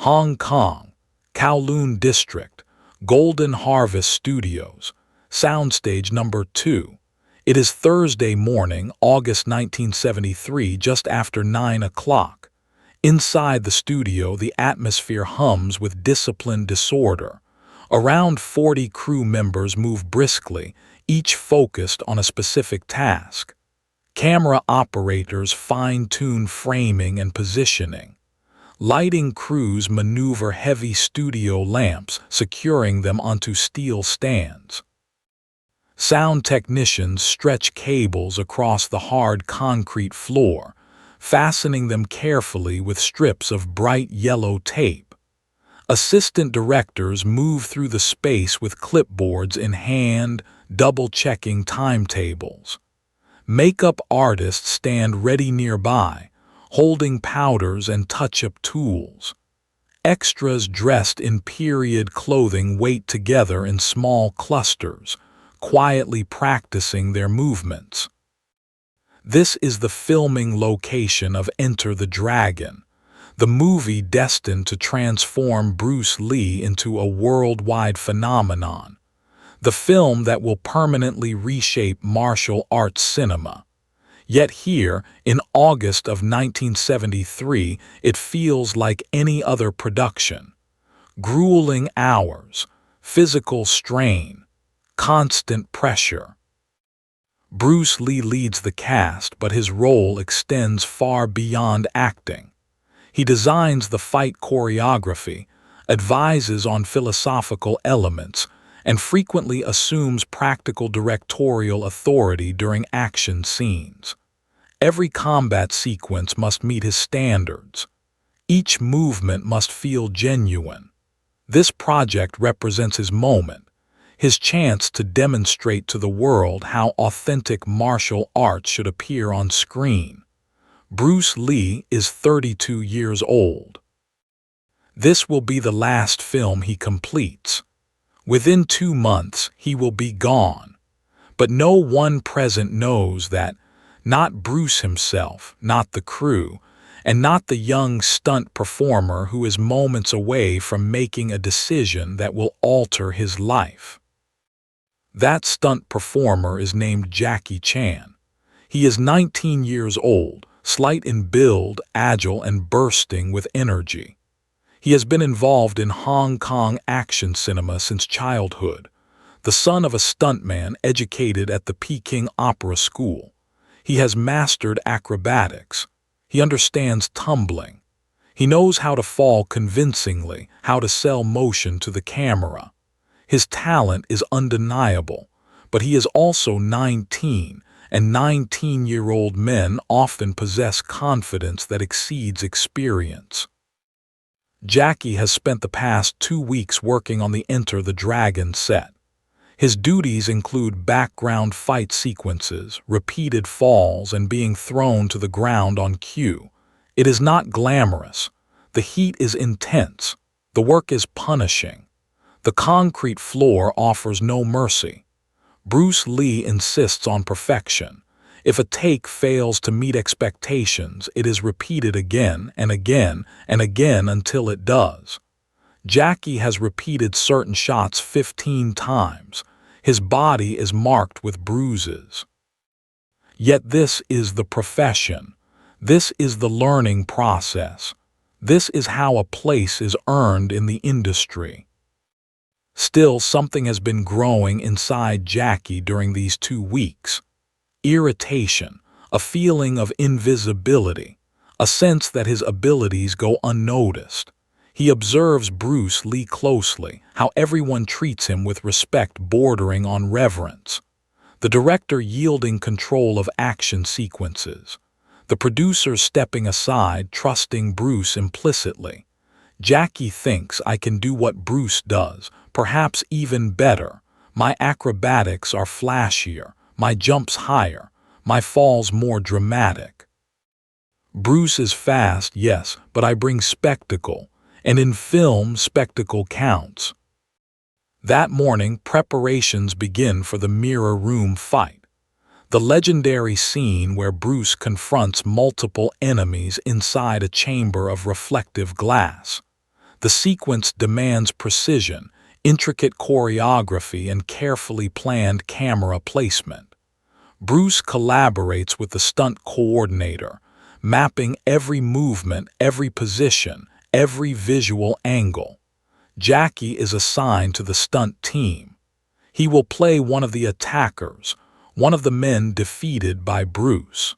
Hong Kong, Kowloon District, Golden Harvest Studios, Soundstage Number 2. It is Thursday morning, August 1973, just after 9 o'clock. Inside the studio, the atmosphere hums with disciplined disorder. Around 40 crew members move briskly, each focused on a specific task. Camera operators fine-tune framing and positioning. Lighting crews maneuver heavy studio lamps, securing them onto steel stands. Sound technicians stretch cables across the hard concrete floor, fastening them carefully with strips of bright yellow tape. Assistant directors move through the space with clipboards in hand, double-checking timetables. Makeup artists stand ready nearby, holding powders and touch-up tools. Extras dressed in period clothing wait together in small clusters, quietly practicing their movements. This is the filming location of Enter the Dragon, the movie destined to transform Bruce Lee into a worldwide phenomenon, the film that will permanently reshape martial arts cinema. Yet here, in August of 1973, it feels like any other production. Grueling hours, physical strain, constant pressure. Bruce Lee leads the cast, but his role extends far beyond acting. He designs the fight choreography, advises on philosophical elements, and frequently assumes practical directorial authority during action scenes. Every combat sequence must meet his standards. Each movement must feel genuine. This project represents his moment, his chance to demonstrate to the world how authentic martial arts should appear on screen. Bruce Lee is 32 years old. This will be the last film he completes. Within 2 months, he will be gone. But no one present knows that, not Bruce himself, not the crew, and not the young stunt performer who is moments away from making a decision that will alter his life. That stunt performer is named Jackie Chan. He is 19 years old, slight in build, agile, and bursting with energy. He has been involved in Hong Kong action cinema since childhood, the son of a stuntman educated at the Peking Opera School. He has mastered acrobatics. He understands tumbling. He knows how to fall convincingly, how to sell motion to the camera. His talent is undeniable, but he is also 19, and 19-year-old men often possess confidence that exceeds experience. Jackie has spent the past 2 weeks working on the Enter the Dragon set. His duties include background fight sequences, repeated falls, and being thrown to the ground on cue. It is not glamorous. The heat is intense. The work is punishing. The concrete floor offers no mercy. Bruce Lee insists on perfection. If a take fails to meet expectations, it is repeated again and again and again until it does. Jackie has repeated certain shots 15 times. His body is marked with bruises. Yet this is the profession. This is the learning process. This is how a place is earned in the industry. Still, something has been growing inside Jackie during these 2 weeks. Irritation, a feeling of invisibility, a sense that his abilities go unnoticed. He observes Bruce Lee closely, how everyone treats him with respect bordering on reverence. The director yielding control of action sequences. The producers stepping aside, trusting Bruce implicitly. Jackie thinks, I can do what Bruce does, perhaps even better. My acrobatics are flashier, my jumps higher, my falls more dramatic. Bruce is fast, yes, but I bring spectacle, and in film, spectacle counts. That morning, preparations begin for the mirror room fight. The legendary scene where Bruce confronts multiple enemies inside a chamber of reflective glass. The sequence demands precision, intricate choreography, and carefully planned camera placement. Bruce collaborates with the stunt coordinator, mapping every movement, every position, every visual angle. Jackie is assigned to the stunt team. He will play one of the attackers, one of the men defeated by Bruce.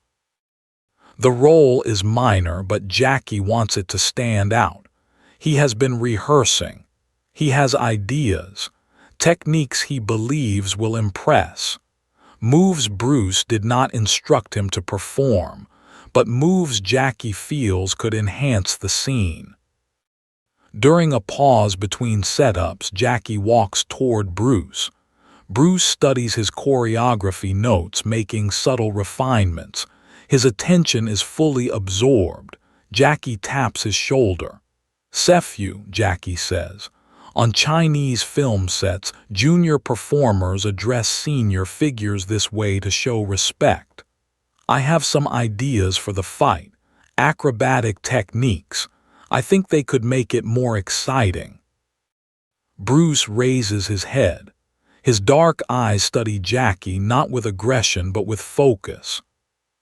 The role is minor, but Jackie wants it to stand out. He has been rehearsing. He has ideas, techniques he believes will impress. Moves Bruce did not instruct him to perform, but moves Jackie feels could enhance the scene. During a pause between setups, Jackie walks toward Bruce. Bruce studies his choreography notes, making subtle refinements. His attention is fully absorbed. Jackie taps his shoulder. "Sephew," Jackie says. On Chinese film sets, junior performers address senior figures this way to show respect. "I have some ideas for the fight. Acrobatic techniques. I think they could make it more exciting." Bruce raises his head. His dark eyes study Jackie not with aggression but with focus.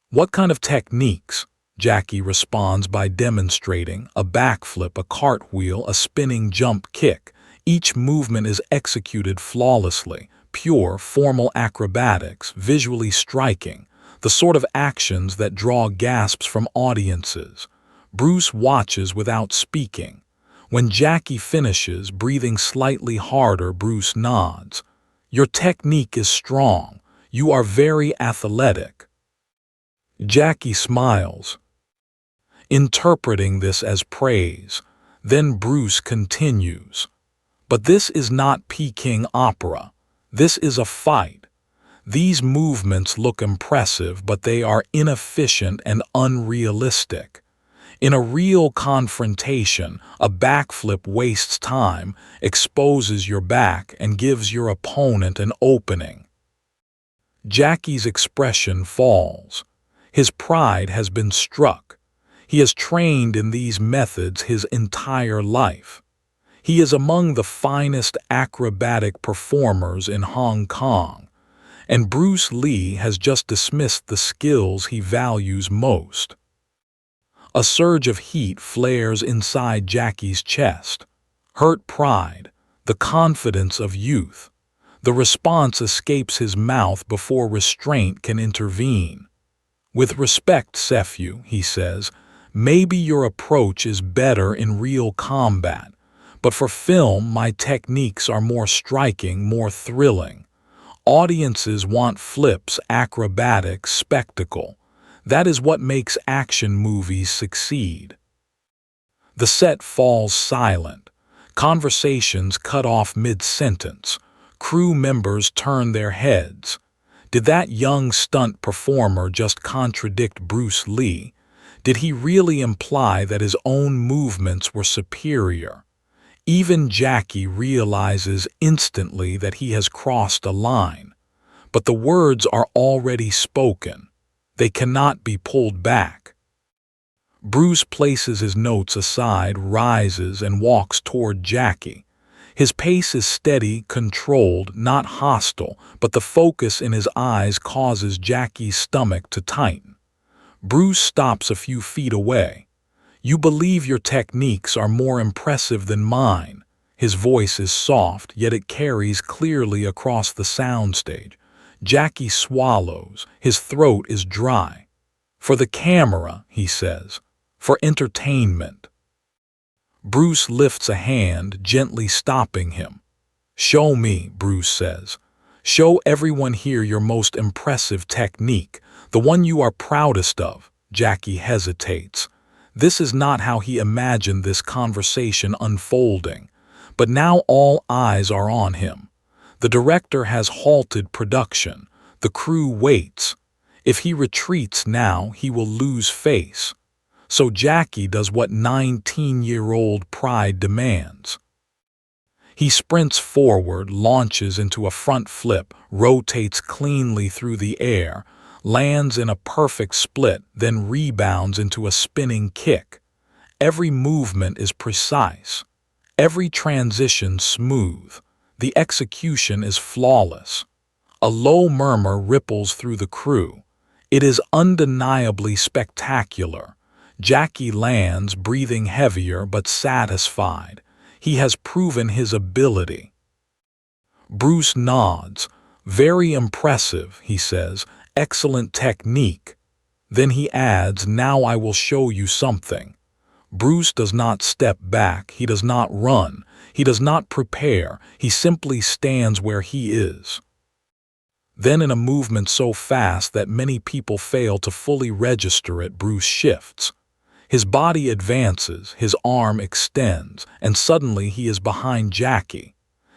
"What kind of techniques?" Jackie responds by demonstrating a backflip, a cartwheel, a spinning jump kick. Each movement is executed flawlessly, pure, formal acrobatics, visually striking, the sort of actions that draw gasps from audiences. Bruce watches without speaking. When Jackie finishes, breathing slightly harder, Bruce nods. "Your technique is strong. You are very athletic." Jackie smiles, interpreting this as praise. Then Bruce continues. "But this is not Peking opera. This is a fight. These movements look impressive, but they are inefficient and unrealistic. In a real confrontation, a backflip wastes time, exposes your back, and gives your opponent an opening." Jackie's expression falls. His pride has been struck. He has trained in these methods his entire life. He is among the finest acrobatic performers in Hong Kong, and Bruce Lee has just dismissed the skills he values most. A surge of heat flares inside Jackie's chest. Hurt pride, the confidence of youth. The response escapes his mouth before restraint can intervene. "With respect, Sephew," he says, "maybe your approach is better in real combat, but for film my techniques are more striking, more thrilling. Audiences want flips, acrobatics, spectacle. That is what makes action movies succeed." The set falls silent. Conversations cut off mid-sentence. Crew members turn their heads. Did that young stunt performer just contradict Bruce Lee? Did he really imply that his own movements were superior? Even Jackie realizes instantly that he has crossed a line. But the words are already spoken. They cannot be pulled back. Bruce places his notes aside, rises, and walks toward Jackie. His pace is steady, controlled, not hostile, but the focus in his eyes causes Jackie's stomach to tighten. Bruce stops a few feet away. "You believe your techniques are more impressive than mine." His voice is soft, yet it carries clearly across the soundstage. Jackie swallows. His throat is dry. "For the camera," he says. "For entertainment." Bruce lifts a hand, gently stopping him. "Show me," Bruce says. "Show everyone here your most impressive technique, the one you are proudest of." Jackie hesitates. This is not how he imagined this conversation unfolding. But now all eyes are on him. The director has halted production. The crew waits. If he retreats now, he will lose face. So Jackie does what 19-year-old pride demands. He sprints forward, launches into a front flip, rotates cleanly through the air, lands in a perfect split, then rebounds into a spinning kick. Every movement is precise. Every transition smooth. The execution is flawless. A low murmur ripples through the crew. It is undeniably spectacular. Jackie lands, breathing heavier but satisfied. He has proven his ability. Bruce nods. Very impressive, he says. Excellent technique. Then he adds, now I will show you something. Bruce does not step back. He does not run. He does not prepare. He simply stands where he is. Then in a movement so fast that many people fail to fully register it, Bruce shifts. His body advances, his arm extends, and suddenly he is behind Jackie.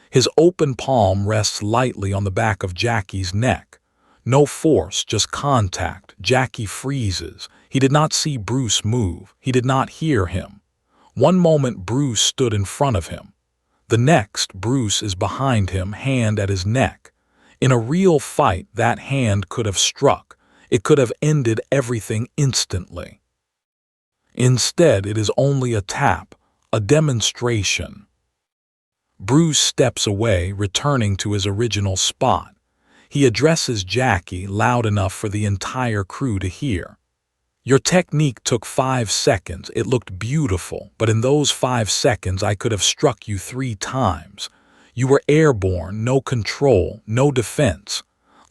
His open palm rests lightly on the back of Jackie's neck. No force, just contact. Jackie freezes. He did not see Bruce move. He did not hear him. One moment Bruce stood in front of him. The next, Bruce is behind him, hand at his neck. In a real fight, that hand could have struck. It could have ended everything instantly. Instead, it is only a tap, a demonstration. Bruce steps away, returning to his original spot. He addresses Jackie loud enough for the entire crew to hear. Your technique took 5 seconds. It looked beautiful, but in those 5 seconds I could have struck you 3 times. You were airborne, no control, no defense.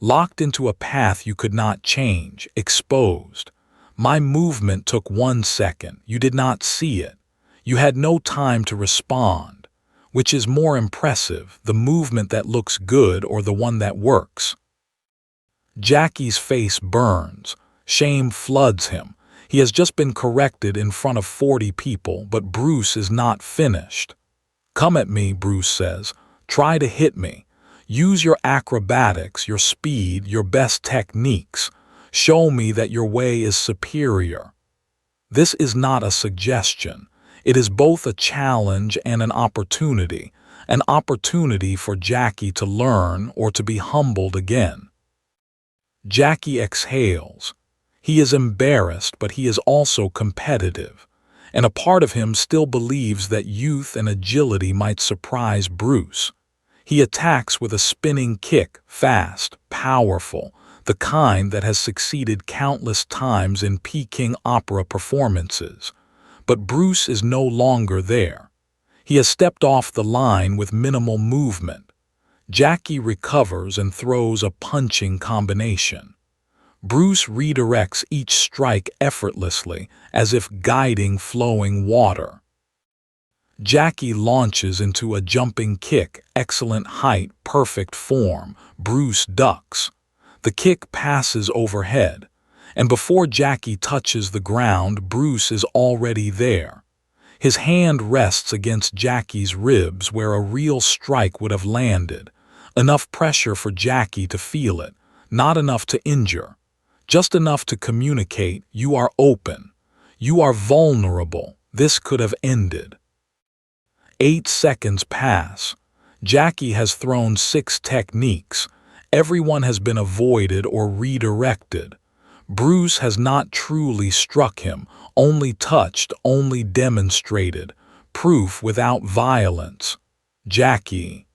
Locked into a path you could not change, exposed. My movement took 1 second. You did not see it. You had no time to respond. Which is more impressive, the movement that looks good or the one that works? Jackie's face burns. Shame floods him. He has just been corrected in front of 40 people, but Bruce is not finished. Come at me, Bruce says. Try to hit me. Use your acrobatics, your speed, your best techniques. Show me that your way is superior. This is not a suggestion. It is both a challenge and an opportunity for Jackie to learn or to be humbled again. Jackie exhales. He is embarrassed, but he is also competitive, and a part of him still believes that youth and agility might surprise Bruce. He attacks with a spinning kick, fast, powerful, the kind that has succeeded countless times in Peking opera performances. But Bruce is no longer there. He has stepped off the line with minimal movement. Jackie recovers and throws a punching combination. Bruce redirects each strike effortlessly, as if guiding flowing water. Jackie launches into a jumping kick, excellent height, perfect form. Bruce ducks. The kick passes overhead. And before Jackie touches the ground, Bruce is already there. His hand rests against Jackie's ribs where a real strike would have landed. Enough pressure for Jackie to feel it, not enough to injure. Just enough to communicate, you are open. You are vulnerable. This could have ended. 8 seconds pass. Jackie has thrown 6 techniques. Everyone has been avoided or redirected. Bruce has not truly struck him, only touched, only demonstrated. Proof without violence. Jackie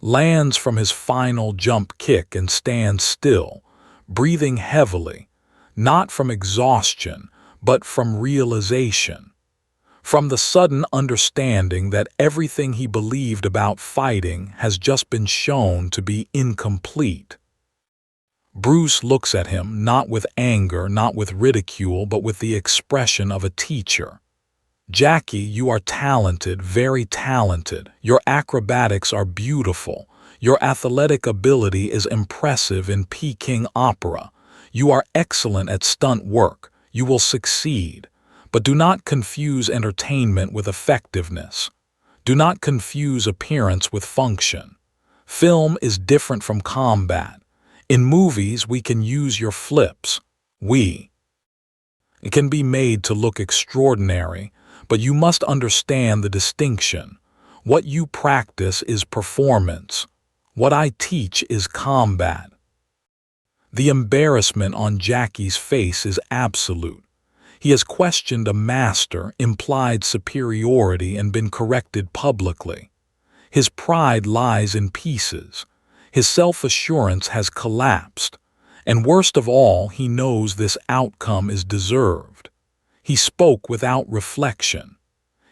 lands from his final jump kick and stands still, breathing heavily, not from exhaustion, but from realization. From the sudden understanding that everything he believed about fighting has just been shown to be incomplete. Bruce looks at him, not with anger, not with ridicule, but with the expression of a teacher. Jackie, you are talented, very talented. Your acrobatics are beautiful. Your athletic ability is impressive in Peking opera. You are excellent at stunt work. You will succeed. But do not confuse entertainment with effectiveness. Do not confuse appearance with function. Film is different from combat. In movies, we can use your flips. It can be made to look extraordinary, but you must understand the distinction. What you practice is performance. What I teach is combat. The embarrassment on Jackie's face is absolute. He has questioned a master, implied superiority, and been corrected publicly. His pride lies in pieces. His self-assurance has collapsed. And worst of all, he knows this outcome is deserved. He spoke without reflection.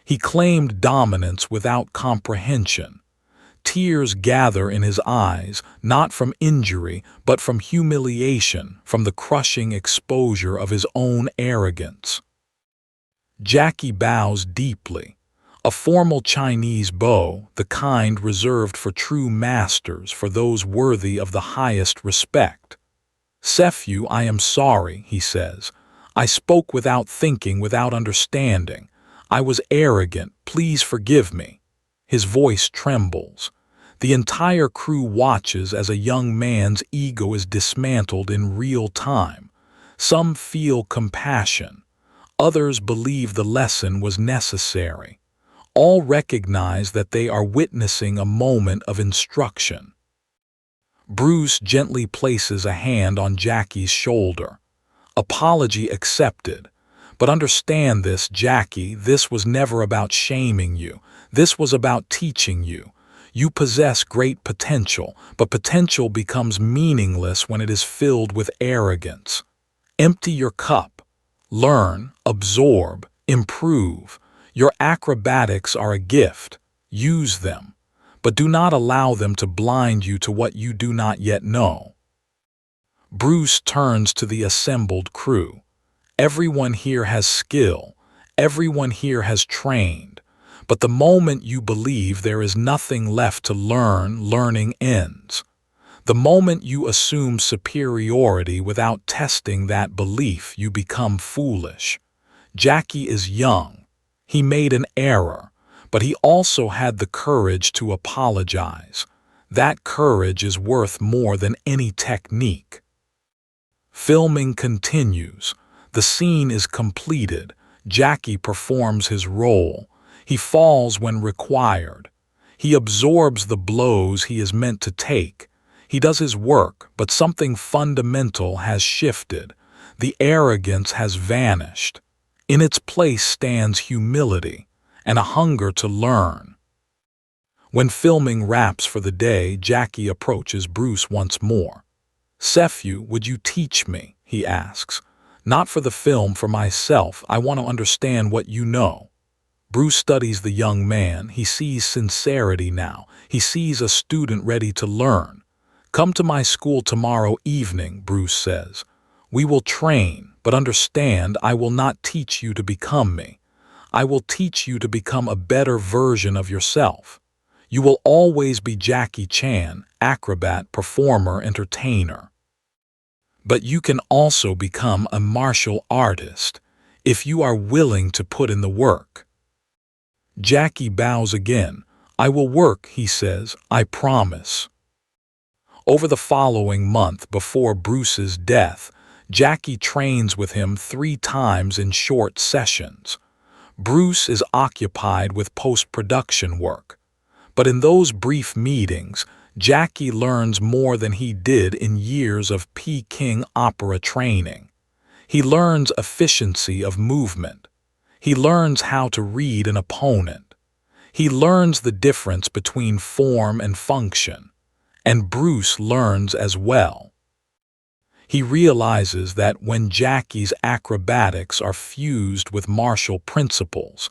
He claimed dominance without comprehension. Tears gather in his eyes, not from injury, but from humiliation, from the crushing exposure of his own arrogance. Jackie bows deeply. A formal Chinese bow, the kind reserved for true masters, for those worthy of the highest respect. "Sephew, I am sorry," he says. "I spoke without thinking, without understanding. I was arrogant. Please forgive me." His voice trembles. The entire crew watches as a young man's ego is dismantled in real time. Some feel compassion. Others believe the lesson was necessary. All recognize that they are witnessing a moment of instruction. Bruce gently places a hand on Jackie's shoulder. "Apology accepted. But understand this, Jackie, this was never about shaming you. This was about teaching you. You possess great potential, but potential becomes meaningless when it is filled with arrogance. Empty your cup. Learn, absorb, improve. Your acrobatics are a gift. Use them. But do not allow them to blind you to what you do not yet know." Bruce turns to the assembled crew. "Everyone here has skill. Everyone here has trained. But the moment you believe there is nothing left to learn, learning ends. The moment you assume superiority without testing that belief, you become foolish. Jackie is young. He made an error, but he also had the courage to apologize. That courage is worth more than any technique." Filming continues. The scene is completed. Jackie performs his role. He falls when required. He absorbs the blows he is meant to take. He does his work, but something fundamental has shifted. The arrogance has vanished. In its place stands humility and a hunger to learn. When filming wraps for the day, Jackie approaches Bruce once more. "Sephew, would you teach me?" he asks. "Not for the film, for myself. I want to understand what you know." Bruce studies the young man. He sees sincerity now. He sees a student ready to learn. "Come to my school tomorrow evening," Bruce says. "We will train, but understand, I will not teach you to become me. I will teach you to become a better version of yourself. You will always be Jackie Chan, acrobat, performer, entertainer. But you can also become a martial artist, if you are willing to put in the work." Jackie bows again. "I will work," he says. "I promise." Over the following month, before Bruce's death, Jackie trains with him 3 times in short sessions. Bruce is occupied with post-production work. But in those brief meetings, Jackie learns more than he did in years of Peking opera training. He learns efficiency of movement. He learns how to read an opponent. He learns the difference between form and function. And Bruce learns as well. He realizes that when Jackie's acrobatics are fused with martial principles,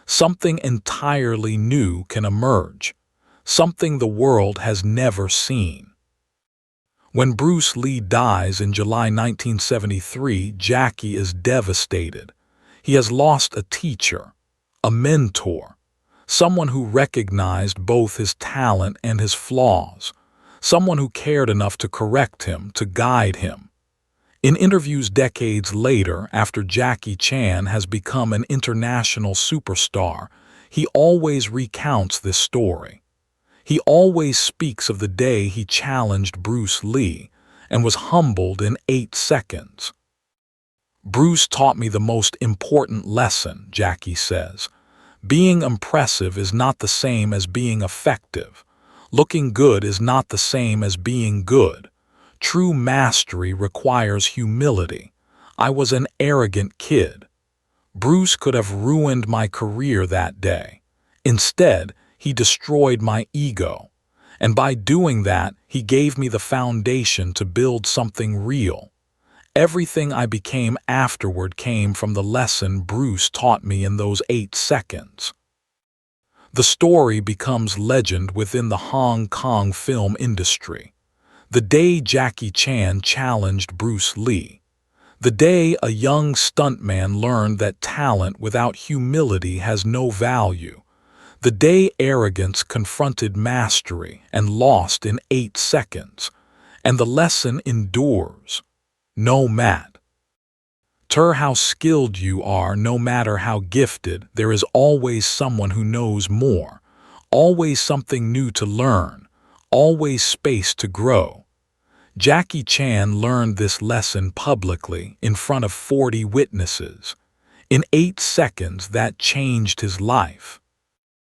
something entirely new can emerge, something the world has never seen. When Bruce Lee dies in July 1973, Jackie is devastated. He has lost a teacher, a mentor, someone who recognized both his talent and his flaws, someone who cared enough to correct him, to guide him. In interviews decades later, after Jackie Chan has become an international superstar, he always recounts this story. He always speaks of the day he challenged Bruce Lee and was humbled in 8 seconds. "Bruce taught me the most important lesson," Jackie says. "Being impressive is not the same as being effective. Looking good is not the same as being good. True mastery requires humility. I was an arrogant kid. Bruce could have ruined my career that day. Instead, he destroyed my ego. And by doing that, he gave me the foundation to build something real. Everything I became afterward came from the lesson Bruce taught me in those 8 seconds. The story becomes legend within the Hong Kong film industry. The day Jackie Chan challenged Bruce Lee. The day a young stuntman learned that talent without humility has no value. The day arrogance confronted mastery and lost in 8 seconds. And the lesson endures. No matter how skilled you are, no matter how gifted, there is always someone who knows more, always something new to learn, always space to grow. Jackie Chan learned this lesson publicly in front of 40 witnesses. In 8 seconds, that changed his life.